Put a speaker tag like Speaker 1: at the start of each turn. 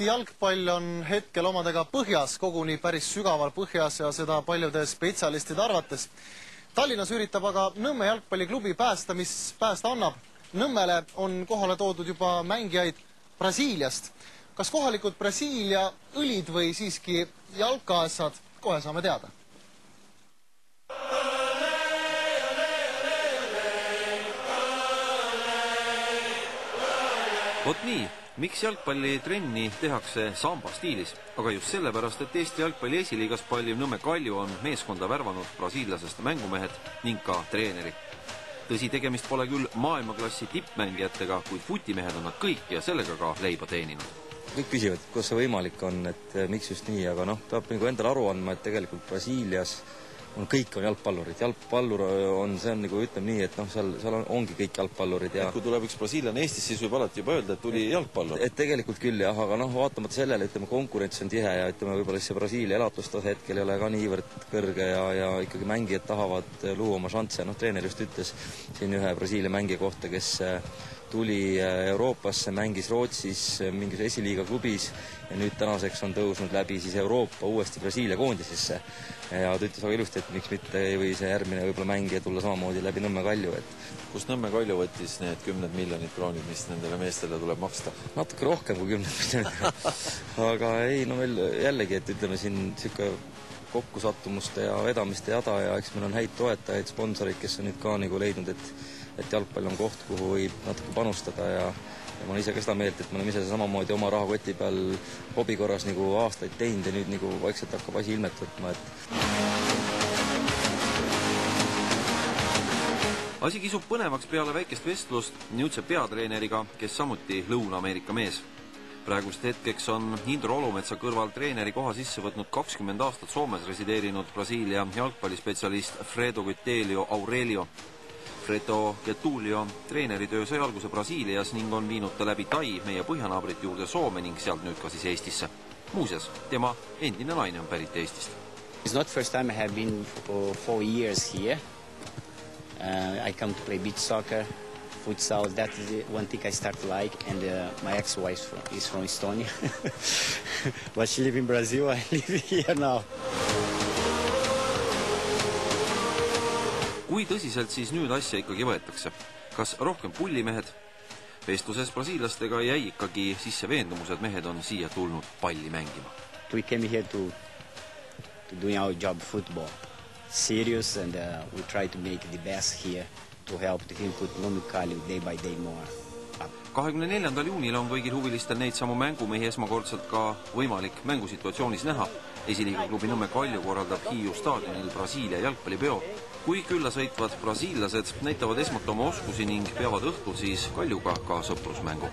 Speaker 1: Jalgpall on hetkel omadega põhjas, koguni päris sügaval põhjas ja seda paljude spetsialistide arvates. Tallinnas üritab aga Nõmme jalgpalliklubi päästa, mis päästa annab. Nõmmele on kohale toodud juba mängijaid Brasiiliast. Kas kohalikud Brasiilia õlid või siiski jalkaasjad, kohe saame teada.
Speaker 2: Vot nii, miks jalgpallitrenni tehakse samba stiilis? Aga just sellepärast, et Eesti jalgpalli esiliigas palliv Nõmme Kalju on meeskonda värvanud brasiillasest mängumehed ning ka treeneri. Tõsi, tegemist pole küll maailmaklassi tippmängijatega, kuid futimehed on nad kõik ja sellega ka leiba teeninud.
Speaker 3: Kõik küsivad, kus see võimalik on, et miks just nii, aga peab endale aru andma, et tegelikult Brasiilias on kõik jalgpallurid. Jalgpallur on, see on ütleme nii, et seal ongi kõik jalgpallurid.
Speaker 4: Kui tuleb üks brasiillane Eestis, siis võib alati juba öelda, et tuli jalgpallur.
Speaker 3: Et tegelikult küll jah, aga vaatamata sellele, konkurents on tihe ja võib-olla see Brasiilia elatustase hetkel ei ole ka niivõrd kõrge ja ikkagi mängijad tahavad luua oma šansse. Treener just ütles siin ühe Brasiilia mängija kohta, kes tuli Euroopasse, mängis Rootsis mingis esiliiga klubis ja nüüd tänaseks on tõusnud läbi Euroopa uuesti Brasiilia koondisesse. Ja ta ütles väga ilusti, et miks mitte ei või see järgmine võib-olla mängija tulla samamoodi läbi Nõmme Kalju.
Speaker 4: Kust Nõmme Kalju võttis need 10 miljonit kroonid, mis nendele meestele tuleb maksta?
Speaker 3: Natuke rohkem kui 10 miljonit. Aga ei, veel jällegi, et ütleme siin kokkusattumuste ja vedamiste jada ja eks meil on häid toetajaid, sponsorid, kes on nüüd ka leidnud, et jalgpall on koht, kuhu võib natuke panustada ja ma olen ise ka seda meelt, et me oleme ise samamoodi oma rahakoti peal hobi korras aastaid teinud ja nüüd vaikselt hakkab asi ilmet võtma.
Speaker 2: Asi kisub põnevaks peale väikest vestlust nüüdse peatreeneriga, kes samuti Lõuna-Ameerika mees. Praegust hetkeks on Indro Olumetsa kõrval treeneri koha sisse võtnud 20 aastat Soomes resideerinud Brasiilia jalgpallispetsialist Fredo Getulio Aurelio. Fredo Getulio treeneritöö sai alguse Brasiilias ning on viinud ta läbi Tai meie põhjanaabrite juurde Soome ning sealt nüüd ka Eestisse. Muuseas, tema endine naine on pärit Eestist.
Speaker 5: It's not first time I have been for 4 years here. I come to play beach soccer, futsal. That is one thing I start to like, and my ex-wife is from Estonia. But she lives in Brazil, I live here now.
Speaker 2: Kui tõsiselt siis nüüd asja ikkagi võetakse? Kas rohkem pullimehed? Vestluses brasiillastega jäi ikkagi sisse veendumus, et mehed on siia tulnud palli mängima.
Speaker 5: We came here to doing our job football. Serious, and we try to make the best here to help the team put Nõmme Kalju day by day more up.
Speaker 2: 24. juunil on kõigil huvilistel neid samu mängumehi esmakordselt ka võimalik mängusituatsioonis näha. Esiliiga klubi Nõmme Kalju korraldab Hiiu staadionil Brasiilia jalgpallipeo. Kui külla sõitvad brasiillased näitavad esmalt oma oskusi ning peavad õhtul siis Kaljuga ka sõprusmängu.